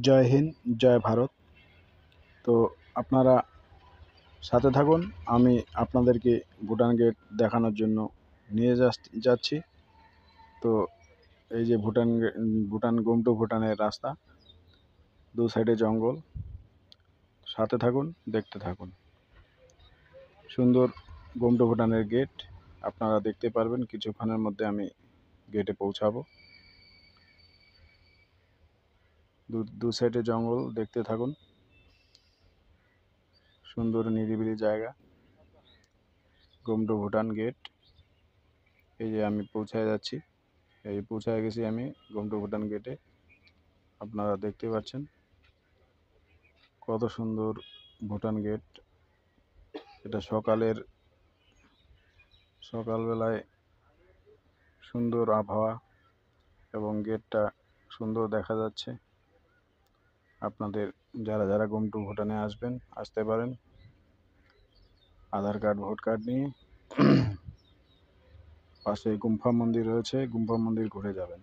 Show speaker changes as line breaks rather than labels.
জয় হিন্দ, জয় ভারত। তো আপনারা সাথে থাকুন, আমি আপনাদেরকে ভুটান গেট দেখানোর জন্য নিয়ে যাচ্ছি। তো এই যে ভুটান গোমটো ভুটানের রাস্তা, দু সাইডে জঙ্গল। সাথে থাকুন, দেখতে থাকুন। সুন্দর গোমটো ভুটানের গেট আপনারা দেখতে পারবেন। কিছুক্ষণের মধ্যে আমি গেটে পৌঁছাবো। দু সাইডে জঙ্গল, দেখতে থাকুন। সুন্দর নিরিবিলি জায়গা, গোমটো ভুটান গেট। এই যে আমি পৌঁছায় যাচ্ছি, এই পৌঁছায় গেছি আমি গোমটো ভুটান গেটে। আপনারা দেখতে পাচ্ছেন কত সুন্দর ভুটান গেট। এটা সকালবেলায় সুন্দর আবহাওয়া এবং গেটটা সুন্দর দেখা যাচ্ছে। আপনাদের যারা গোমটো ভুটানে আসতে পারেন আধার কার্ড, ভোট কার্ড নিয়ে। পাশে গুম্ফা মন্দির রয়েছে, গুম্ফা মন্দির ঘুরে যাবেন।